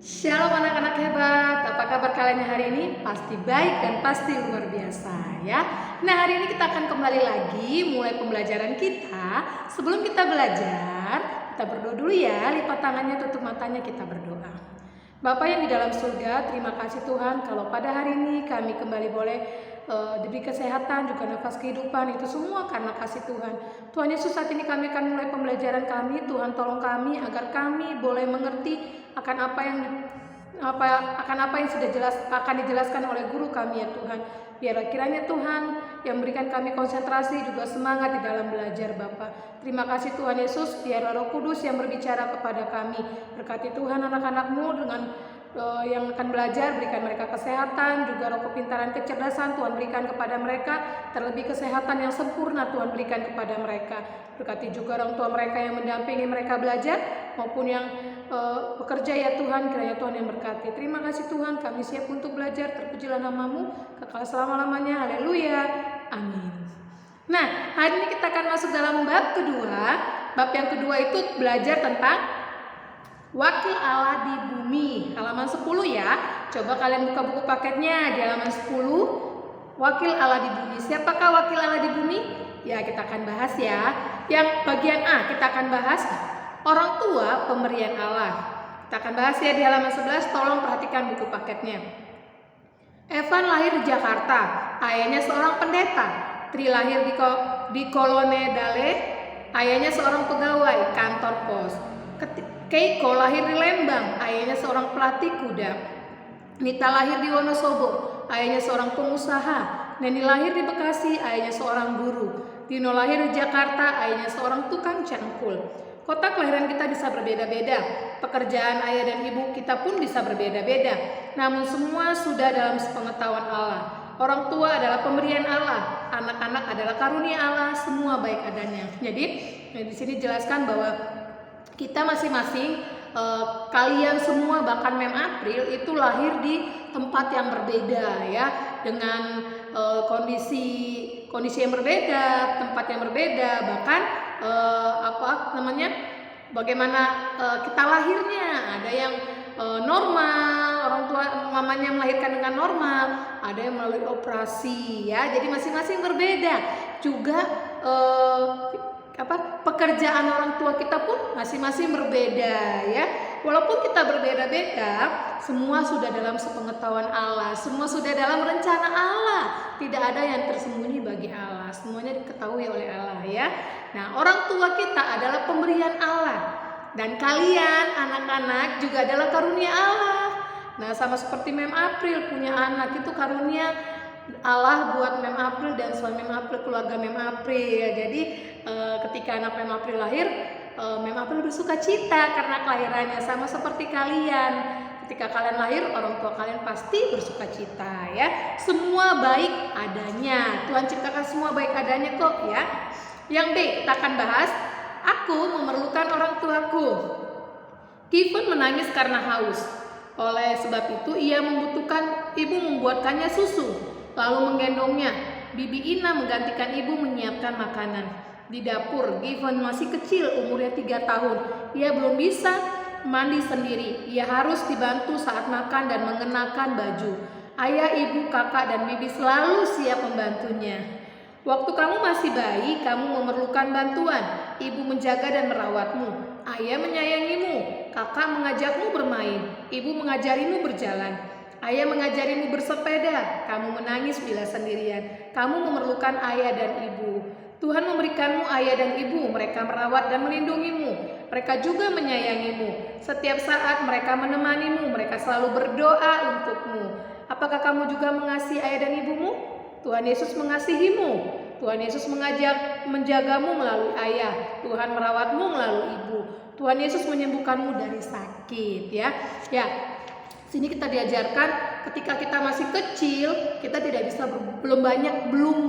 Shalom anak-anak hebat, apa kabar kalian hari ini? Pasti baik dan pasti luar biasa ya. Nah, hari ini kita akan kembali lagi mulai pembelajaran kita. Sebelum kita belajar, kita berdoa dulu ya. Lipat tangannya, tutup matanya, kita berdoa. Bapa yang di dalam surga, terima kasih Tuhan kalau pada hari ini kami kembali boleh diberi kesehatan, juga nafas kehidupan, itu semua karena kasih Tuhan. Tuhan Yesus, saat ini kami akan mulai pembelajaran kami. Tuhan tolong kami agar kami boleh mengerti akan apa yang sudah akan dijelaskan oleh guru kami ya Tuhan. Biar kiranya Tuhan yang memberikan kami konsentrasi juga semangat di dalam belajar Bapa. Terima kasih Tuhan Yesus, biar Roh Kudus yang berbicara kepada kami. Berkati Tuhan anak-anak-Mu dengan yang akan belajar, berikan mereka kesehatan, juga roh kepintaran, kecerdasan Tuhan berikan kepada mereka, terlebih kesehatan yang sempurna Tuhan berikan kepada mereka. Berkati juga orang tua mereka yang mendampingi mereka belajar maupun yang bekerja ya Tuhan, kiranya Tuhan yang berkati. Terima kasih Tuhan, kami siap untuk belajar, terpujilah nama-Mu kekal selama-lamanya, haleluya, amin. Nah, hari ini kita akan masuk dalam bab kedua. Bab yang kedua itu belajar tentang Wakil Allah di bumi, halaman 10 ya. Coba kalian buka buku paketnya di halaman 10. Wakil Allah di bumi. Siapakah wakil Allah di bumi? Ya, kita akan bahas ya. Yang bagian A kita akan bahas orang tua pemberian Allah. Kita akan bahas ya di halaman 11. Tolong perhatikan buku paketnya. Evan lahir di Jakarta. Ayahnya seorang pendeta. Tri lahir di Kolone Dale. Ayahnya seorang pegawai kantor pos. Keiko lahir di Lembang, ayahnya seorang pelatih kuda. Nita lahir di Wonosobo, ayahnya seorang pengusaha. Neni lahir di Bekasi, ayahnya seorang guru. Dino lahir di Jakarta, ayahnya seorang tukang cangkul. Kota kelahiran kita bisa berbeda-beda. Pekerjaan ayah dan ibu kita pun bisa berbeda-beda. Namun semua sudah dalam sepengetahuan Allah. Orang tua adalah pemberian Allah, anak-anak adalah karunia Allah, semua baik adanya. Jadi di sini jelaskan bahwa kita masing-masing, kalian semua bahkan Mem April itu lahir di tempat yang berbeda ya, dengan kondisi yang berbeda, tempat yang berbeda, bahkan bagaimana kita lahirnya. Ada yang normal, orang tua mamanya melahirkan dengan normal, ada yang melalui operasi ya. Jadi masing-masing berbeda. Juga pekerjaan orang tua kita pun masing-masing berbeda ya. Walaupun kita berbeda-beda, semua sudah dalam sepengetahuan Allah, semua sudah dalam rencana Allah. Tidak ada yang tersembunyi bagi Allah, semuanya diketahui oleh Allah ya. Nah, orang tua kita adalah pemberian Allah, dan kalian anak-anak juga adalah karunia Allah. Nah, sama seperti Mem April punya anak, itu karunia Allah buat Mem April dan suami Mem April, keluarga Mem April. Jadi ketika anak Mem April lahir, Mem April bersuka cita karena kelahirannya. Sama seperti kalian, ketika kalian lahir, orang tua kalian pasti bersuka cita ya. Semua baik adanya, Tuhan ciptakan semua baik adanya kok ya. Yang B kita akan bahas, aku memerlukan orang tuaku. Kevin menangis karena haus. Oleh sebab itu ia membutuhkan ibu membuatkannya susu, lalu menggendongnya. Bibi Ina menggantikan ibu menyiapkan makanan. Di dapur, Given masih kecil, umurnya 3 tahun. Ia belum bisa mandi sendiri. Ia harus dibantu saat makan dan mengenakan baju. Ayah, ibu, kakak, dan bibi selalu siap membantunya. Waktu kamu masih bayi, kamu memerlukan bantuan. Ibu menjaga dan merawatmu. Ayah menyayangimu. Kakak mengajakmu bermain. Ibu mengajarimu berjalan. Ayah mengajarimu bersepeda. Kamu menangis bila sendirian. Kamu memerlukan ayah dan ibu. Tuhan memberikanmu ayah dan ibu. Mereka merawat dan melindungimu. Mereka juga menyayangimu. Setiap saat mereka menemanimu. Mereka selalu berdoa untukmu. Apakah kamu juga mengasihi ayah dan ibumu? Tuhan Yesus mengasihimu. Tuhan Yesus menjagamu melalui ayah. Tuhan merawatmu melalui ibu. Tuhan Yesus menyembuhkanmu dari sakit ya. Ya. Sini kita diajarkan ketika kita masih kecil, kita belum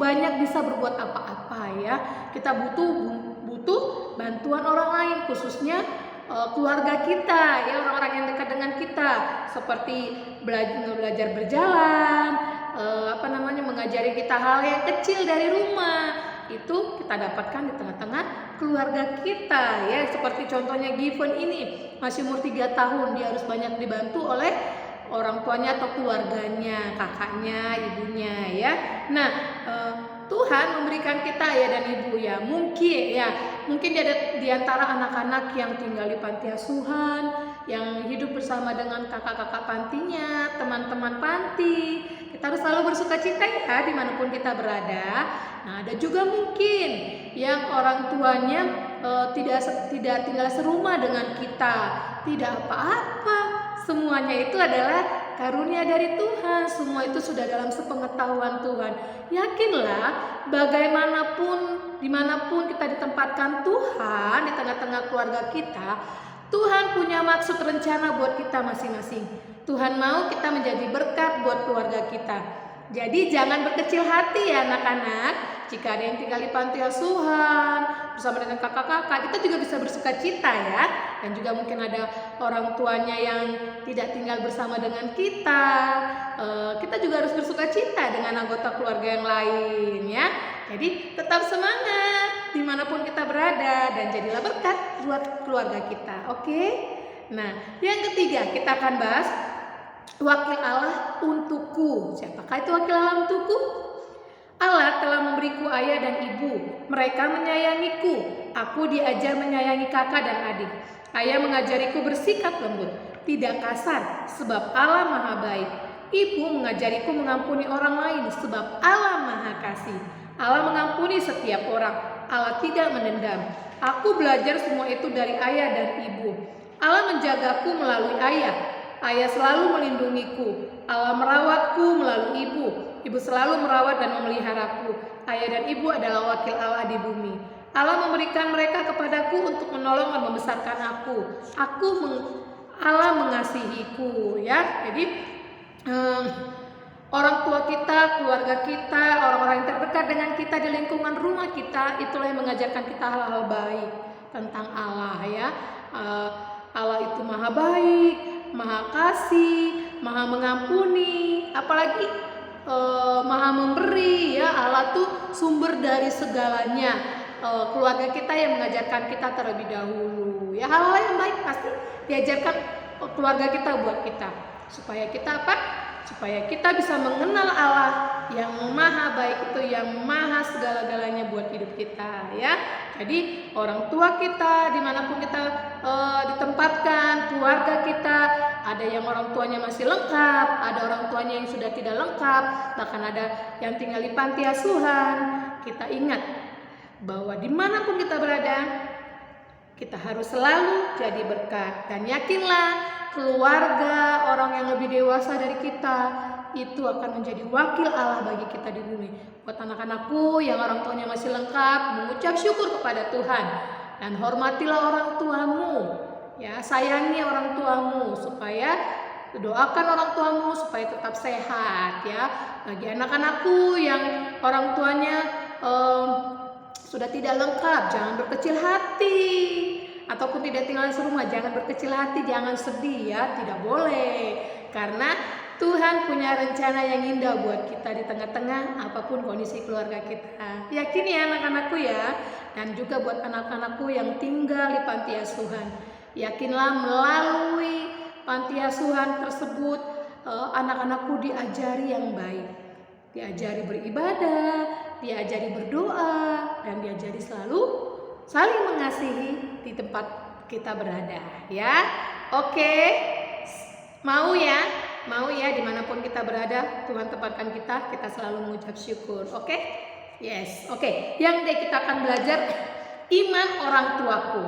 banyak bisa berbuat apa-apa ya. Kita butuh bantuan orang lain, khususnya keluarga kita ya, orang-orang yang dekat dengan kita, seperti belajar berjalan, mengajari kita hal yang kecil dari rumah. itu kita dapatkan di tengah-tengah keluarga kita ya. Seperti contohnya Given ini masih umur 3 tahun, dia harus banyak dibantu oleh orang tuanya atau keluarganya, kakaknya, ibunya ya. Nah, Tuhan memberikan kita ya dan ibu ya, mungkin di antara anak-anak yang tinggal di panti asuhan, yang hidup bersama dengan kakak-kakak pantinya, teman-teman panti. Kita harus selalu bersuka cita ya dimanapun kita berada. Nah, ada juga mungkin yang orang tuanya tidak tinggal serumah dengan kita. Tidak apa-apa, semuanya itu adalah karunia dari Tuhan. Semua itu sudah dalam sepengetahuan Tuhan. Yakinlah, bagaimanapun, dimanapun kita ditempatkan Tuhan, di tengah-tengah keluarga kita, Tuhan punya maksud rencana buat kita masing-masing. Tuhan mau kita menjadi berkat buat keluarga kita. Jadi jangan berkecil hati ya anak-anak. Jika ada yang tinggal di panti asuhan bersama dengan kakak-kakak, kita juga bisa bersuka cita ya. Dan juga mungkin ada orang tuanya yang tidak tinggal bersama dengan kita. Kita juga harus bersuka cita dengan anggota keluarga yang lain ya. Jadi tetap semangat dimanapun kita berada dan jadilah berkat buat keluarga kita. Oke? Nah, yang ketiga kita akan bahas wakil Allah untukku. Siapakah itu wakil Allah untukku? Allah telah memberiku ayah dan ibu. Mereka menyayangiku. Aku diajar menyayangi kakak dan adik. Ayah mengajariku bersikap lembut, tidak kasar, sebab Allah Maha Baik. Ibu mengajariku mengampuni orang lain, sebab Allah Maha Kasih. Allah mengampuni setiap orang. Allah tidak mendendam. Aku belajar semua itu dari ayah dan ibu. Allah menjagaku melalui ayah. Ayah selalu melindungiku. Allah merawatku melalui ibu. Ibu selalu merawat dan memeliharaku. Ayah dan ibu adalah wakil Allah di bumi. Allah memberikan mereka kepadaku untuk menolong dan membesarkan aku. Allah mengasihiku ya. Jadi orang tua kita, keluarga kita, orang-orang yang terdekat dengan kita di lingkungan rumah kita, itulah yang mengajarkan kita hal-hal baik tentang Allah ya. Allah itu Maha Baik, Maha Kasih, Maha Mengampuni, apalagi Maha Memberi ya. Allah tuh sumber dari segalanya. Keluarga kita yang mengajarkan kita terlebih dahulu ya. Hal-hal yang baik pasti diajarkan keluarga kita buat kita, supaya kita apa? Supaya kita bisa mengenal Allah yang Maha Baik itu, yang Maha segala-galanya buat hidup kita ya. Jadi orang tua kita dimanapun kita ditempatkan, keluarga kita, ada yang orang tuanya masih lengkap, ada orang tuanya yang sudah tidak lengkap, bahkan ada yang tinggal di panti asuhan. Kita ingat bahwa dimanapun kita berada, kita harus selalu jadi berkat. Dan yakinlah, keluarga, orang yang lebih dewasa dari kita itu akan menjadi wakil Allah bagi kita di bumi. Buat anak-anakku yang orang tuanya masih lengkap, mengucap syukur kepada Tuhan. Dan hormatilah orang tuamu ya, sayangi orang tuamu, supaya doakan orang tuamu supaya tetap sehat ya. Bagi anak-anakku yang orang tuanya sudah tidak lengkap, jangan berkecil hati. Ataupun tidak tinggal serumah, jangan berkecil hati, jangan sedih ya, tidak boleh. Karena Tuhan punya rencana yang indah buat kita di tengah-tengah apapun kondisi keluarga kita. Yakin ya anak-anakku ya. Dan juga buat anak-anakku yang tinggal di panti asuhan, yakinlah melalui panti asuhan tersebut anak-anakku diajari yang baik, diajari beribadah, diajari berdoa, dan diajari selalu saling mengasihi di tempat kita berada ya. Oke, mau ya dimanapun kita berada, Tuhan tempatkan kita selalu mengucap syukur. Oke? Yes, oke. Yang kita akan belajar iman orang tuaku.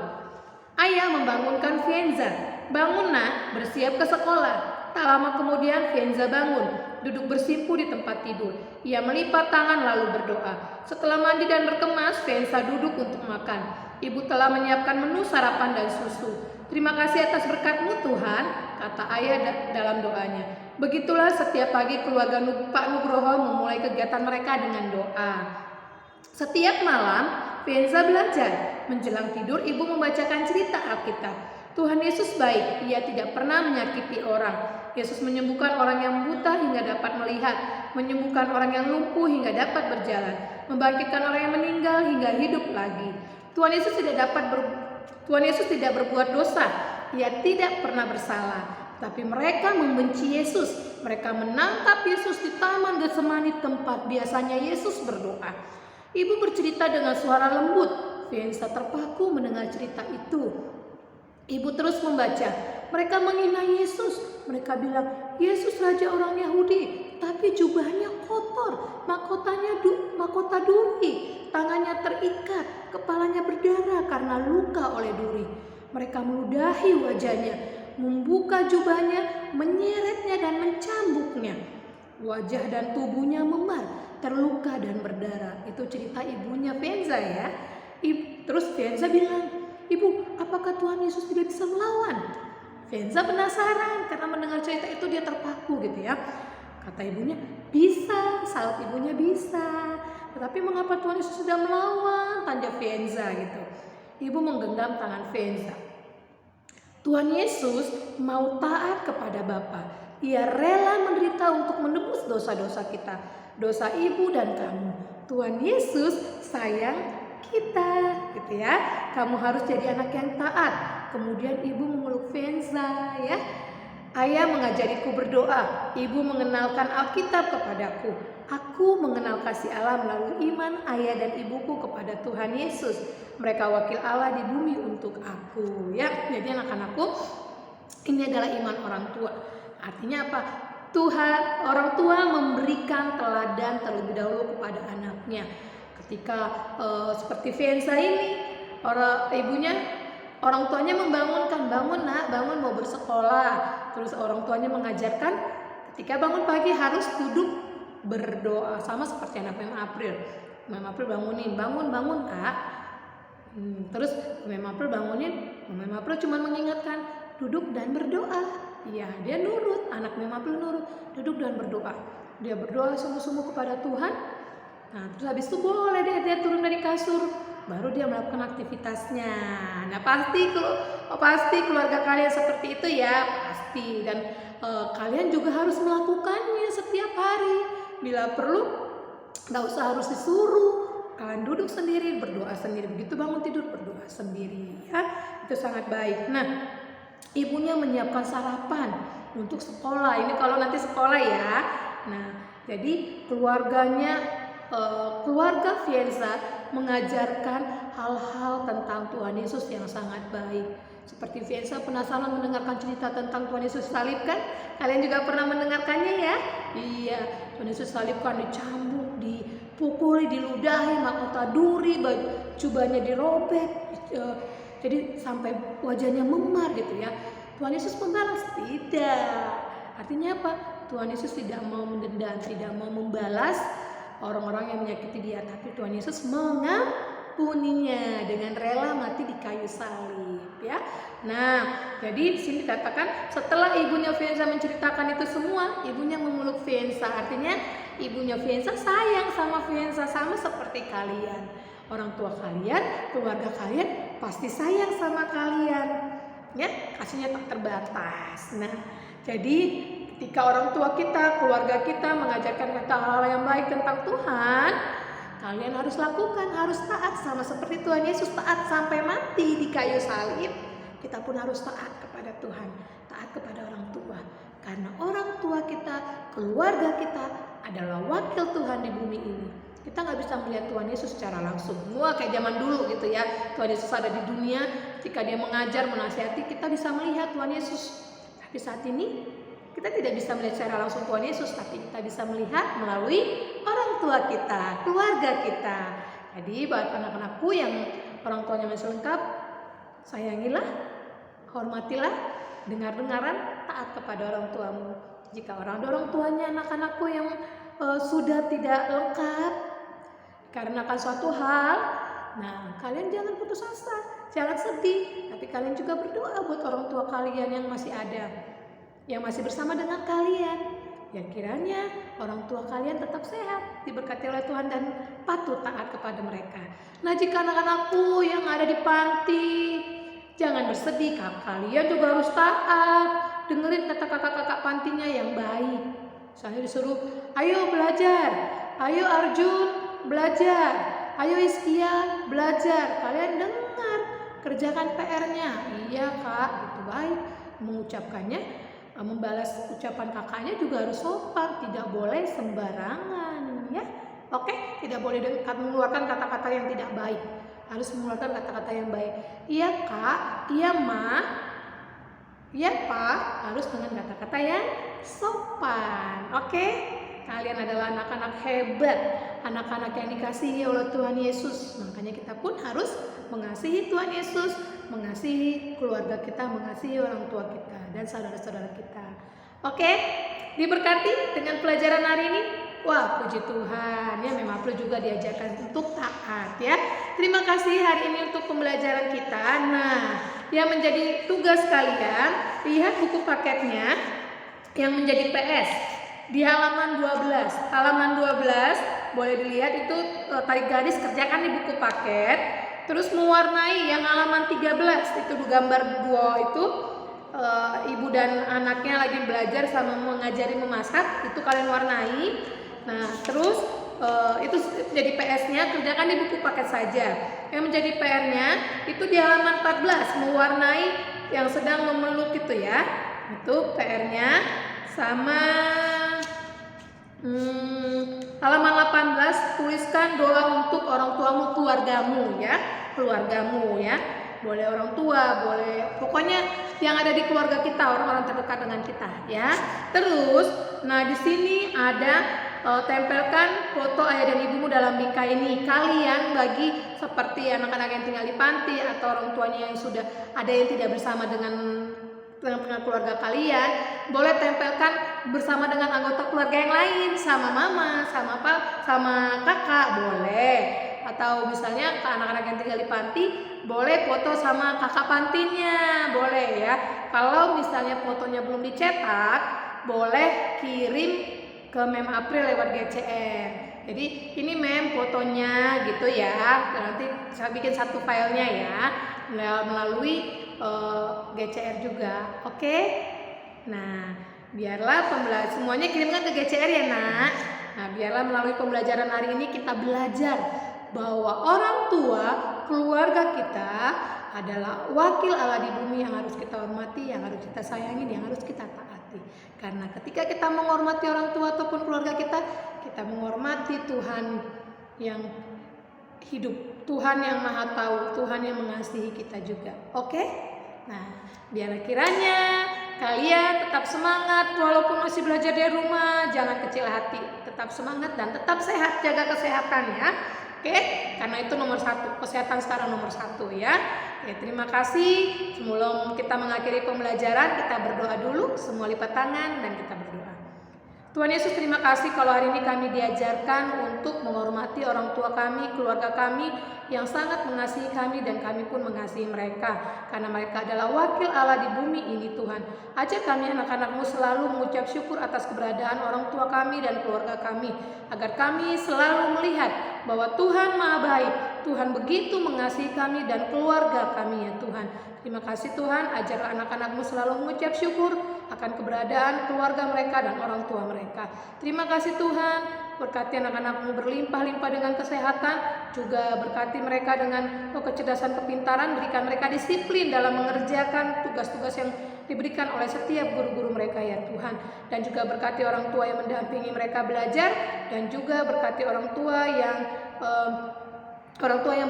Ayah membangunkan Fienza. Bangun nak, bersiap ke sekolah. Tak lama kemudian Fienza bangun, duduk bersimpu di tempat tidur. Ia melipat tangan lalu berdoa. Setelah mandi dan berkemas, Fienza duduk untuk makan. Ibu telah menyiapkan menu sarapan dan susu. Terima kasih atas berkat-Mu Tuhan, kata ayah dalam doanya. Begitulah setiap pagi keluarga Pak Nugroho memulai kegiatan mereka dengan doa. Setiap malam Fienza belajar. Menjelang tidur ibu membacakan cerita Alkitab. Tuhan Yesus baik, Ia tidak pernah menyakiti orang. Yesus menyembuhkan orang yang buta hingga dapat melihat, menyembuhkan orang yang lumpuh hingga dapat berjalan, membangkitkan orang yang meninggal hingga hidup lagi. Tuhan Yesus tidak berbuat dosa, Ia tidak pernah bersalah. Tapi mereka membenci Yesus. Mereka menangkap Yesus di Taman Getsemani, tempat biasanya Yesus berdoa. Ibu bercerita dengan suara lembut. Fienza terpaku mendengar cerita itu. Ibu terus membaca. Mereka menghina Yesus. Mereka bilang, Yesus raja orang Yahudi, tapi jubahnya kotor, mahkota duri, tangannya terikat, kepalanya berdarah karena luka oleh duri. Mereka meludahi wajahnya, membuka jubahnya, menyeretnya dan mencambuknya. Wajah dan tubuhnya memar, terluka dan berdarah. Itu cerita ibunya Fienza ya. Terus Fienza bilang, Ibu, apakah Tuhan Yesus tidak bisa melawan? Fienza penasaran karena mendengar cerita itu dia terpaku gitu ya. Kata ibunya, bisa, saut ibunya bisa. Tetapi mengapa Tuhan Yesus sudah melawan? Tanya Fienza gitu. Ibu menggenggam tangan Fienza. Tuhan Yesus mau taat kepada Bapa. Ia rela menderita untuk menebus dosa-dosa kita, dosa ibu dan kamu. Tuhan Yesus sayang kita, gitu ya. Kamu harus jadi anak yang taat. Kemudian ibu memeluk Fienza ya. Ayah mengajariku berdoa, ibu mengenalkan Alkitab kepadaku. Aku mengenal kasih Allah melalui iman ayah dan ibuku kepada Tuhan Yesus. Mereka wakil Allah di bumi untuk aku. Ya, jadi anak-anakku, ini adalah iman orang tua. Artinya apa? Orang tua memberikan teladan terlebih dahulu kepada anaknya. Ketika seperti Fienza ini, orang tuanya membangunkan, bangun nak, bangun mau bersekolah. Terus orang tuanya mengajarkan ketika bangun pagi harus duduk berdoa, sama seperti anak Mem April. Mem April bangunin, bangun kak. Terus Mem April bangunin, Mem April cuma mengingatkan duduk dan berdoa. Iya, dia nurut, anak Mem April nurut, duduk dan berdoa. Dia berdoa sungguh-sungguh kepada Tuhan. Nah, terus habis itu boleh dia turun dari kasur, baru dia melakukan aktivitasnya. Nah, pasti keluarga kalian seperti itu ya, pasti. Dan kalian juga harus melakukannya setiap hari. Bila perlu, nggak usah harus disuruh. Kalian duduk sendiri, berdoa sendiri. Begitu bangun tidur, berdoa sendiri. Ya, itu sangat baik. Nah, ibunya menyiapkan sarapan untuk sekolah. Ini kalau nanti sekolah ya. Nah, jadi keluarga Fienza mengajarkan hal-hal tentang Tuhan Yesus yang sangat baik. Seperti Fienza penasaran mendengarkan cerita tentang Tuhan Yesus salib kan? Kalian juga pernah mendengarkannya ya? Iya, Tuhan Yesus salib kan dicambuk, dipukuli, diludahi, mahkota duri, jubahnya dirobek, jadi sampai wajahnya memar gitu ya. Tuhan Yesus membalas? Tidak. Artinya apa? Tuhan Yesus tidak mau mendendam, tidak mau membalas orang-orang yang menyakiti dia, tapi Tuhan Yesus mengampuninya dengan rela mati di kayu salib ya. Nah, jadi di sini dikatakan setelah ibunya Fienza menceritakan itu semua, ibunya memeluk Fienza. Artinya ibunya Fienza sayang sama Fienza, sama seperti kalian. Orang tua kalian, keluarga kalian pasti sayang sama kalian. Ya, kasihnya tak terbatas. Nah, jadi ketika orang tua kita, keluarga kita mengajarkan kita hal-hal yang baik tentang Tuhan, kalian harus lakukan, harus taat sama seperti Tuhan Yesus taat sampai mati di kayu salib. Kita pun harus taat kepada Tuhan, taat kepada orang tua. Karena orang tua kita, keluarga kita adalah wakil Tuhan di bumi ini. Kita nggak bisa melihat Tuhan Yesus secara langsung. Semua kayak zaman dulu gitu ya. Tuhan Yesus ada di dunia, ketika dia mengajar, menasihati, kita bisa melihat Tuhan Yesus. Tapi saat ini kita tidak bisa melihat secara langsung Tuhan Yesus, tapi kita bisa melihat melalui orang tua kita, keluarga kita. Jadi buat anak-anakku yang orang tuanya masih lengkap, sayangilah, hormatilah, dengar-dengaran, taat kepada orang tuamu. Jika orang tuanya anak-anakku yang sudah tidak lengkap karena suatu hal, nah kalian jangan putus asa, jangan sedih, tapi kalian juga berdoa buat orang tua kalian yang masih ada, yang masih bersama dengan kalian, yang kiranya orang tua kalian tetap sehat, diberkati oleh Tuhan dan patut taat kepada mereka. Nah, jika anak-anakku yang ada di panti Jangan bersedih, kalian juga harus taat. Dengerin kata kakak-kakak pantinya yang baik. Saya disuruh, ayo belajar, ayo Arjun belajar, ayo Iskia belajar. Kalian dengar, kerjakan PR-nya. Iya kak, gitu baik. Mengucapkannya, membalas ucapan kakaknya juga harus sopan, tidak boleh sembarangan, ya. Oke, tidak boleh mengeluarkan kata-kata yang tidak baik. Harus mengeluarkan kata-kata yang baik. Iya kak, iya ma, iya pak, harus dengan kata-kata yang sopan. Oke, kalian adalah anak-anak hebat, anak-anak yang dikasihi oleh Tuhan Yesus. Makanya kita pun harus mengasihi Tuhan Yesus, mengasihi keluarga kita, mengasihi orang tua kita dan saudara-saudara kita. Oke, diberkati dengan pelajaran hari ini. Wah, puji Tuhan ya, memang perlu juga diajarkan untuk taat ya. Terima kasih hari ini untuk pembelajaran kita. Nah, yang menjadi tugas kalian, lihat buku paketnya yang menjadi PS di halaman 12. Halaman 12 boleh dilihat itu, tarik garis, kerjakan di buku paket. Terus mewarnai yang halaman 13 itu gambar dua itu, ibu dan anaknya lagi belajar sama mengajari memasak, itu kalian warnai. Nah, terus itu jadi PS-nya, kerjakan di buku paket saja. Yang menjadi PR-nya itu di halaman 14, mewarnai yang sedang memeluk itu ya. Itu PR-nya. Sama halaman 18, tuliskan doa untuk orang tuamu, keluargamu ya. Keluargamu ya. Boleh orang tua, boleh pokoknya yang ada di keluarga kita, orang-orang terdekat dengan kita ya. Terus, nah di sini ada tempelkan foto ayah dan ibumu dalam bingkai ini. Kalian bagi seperti anak-anak yang tinggal di panti atau orang tuanya yang sudah ada yang tidak bersama dengan keluarga kalian, boleh tempelkan bersama dengan anggota keluarga yang lain, sama mama, sama apa, sama kakak boleh. Atau misalnya ke anak-anak yang tinggal di panti, boleh foto sama kakak pantinya, boleh ya. Kalau misalnya fotonya belum dicetak, boleh kirim ke Mem April lewat GCR. Jadi ini Mem fotonya gitu ya. Nanti saya bikin satu filenya ya, melalui GCR juga. Oke. Nah, biarlah semuanya kirimkan ke GCR ya nak. Nah, biarlah melalui pembelajaran hari ini kita belajar bahwa orang tua keluarga kita adalah wakil Allah di bumi yang harus kita hormati, yang harus kita sayangi, yang harus kita taati. Karena ketika kita menghormati orang tua ataupun keluarga kita menghormati Tuhan yang hidup, Tuhan yang maha tahu, Tuhan yang mengasihi kita juga. Oke? Nah, biarlah kiranya kalian tetap semangat walaupun masih belajar dari rumah, jangan kecil hati, tetap semangat dan tetap sehat, jaga kesehatan ya. Oke, karena itu nomor 1, kesehatan sekarang nomor 1 ya. Oke, terima kasih. Sebelum kita mengakhiri pembelajaran, kita berdoa dulu, semua lipat tangan dan kita berdoa. Tuhan Yesus, terima kasih kalau hari ini kami diajarkan untuk menghormati orang tua kami, keluarga kami yang sangat mengasihi kami dan kami pun mengasihi mereka. Karena mereka adalah wakil Allah di bumi ini Tuhan. Ajak kami anak-anak-Mu selalu mengucap syukur atas keberadaan orang tua kami dan keluarga kami. Agar kami selalu melihat bahwa Tuhan Maha Baik. Tuhan begitu mengasihi kami dan keluarga kami ya Tuhan. Terima kasih Tuhan, ajarlah anak-anak-Mu selalu mengucap syukur akan keberadaan keluarga mereka dan orang tua mereka. Terima kasih Tuhan, berkati anak-anak-Mu berlimpah-limpah dengan kesehatan, juga berkati mereka dengan kecerdasan, kepintaran, berikan mereka disiplin dalam mengerjakan tugas-tugas yang diberikan oleh setiap guru-guru mereka ya Tuhan. Dan juga berkati orang tua yang mendampingi mereka belajar, dan juga berkati orang tua yang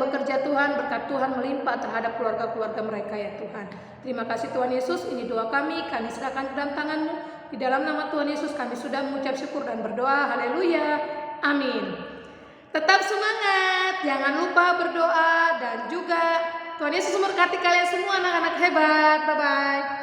bekerja Tuhan, berkat Tuhan melimpah terhadap keluarga-keluarga mereka ya Tuhan. Terima kasih Tuhan Yesus, ini doa kami serahkan ke dalam tangan-Mu. Di dalam nama Tuhan Yesus kami sudah mengucap syukur dan berdoa, haleluya, amin. Tetap semangat, jangan lupa berdoa dan juga Tuhan Yesus memberkati kalian semua anak-anak hebat, bye-bye.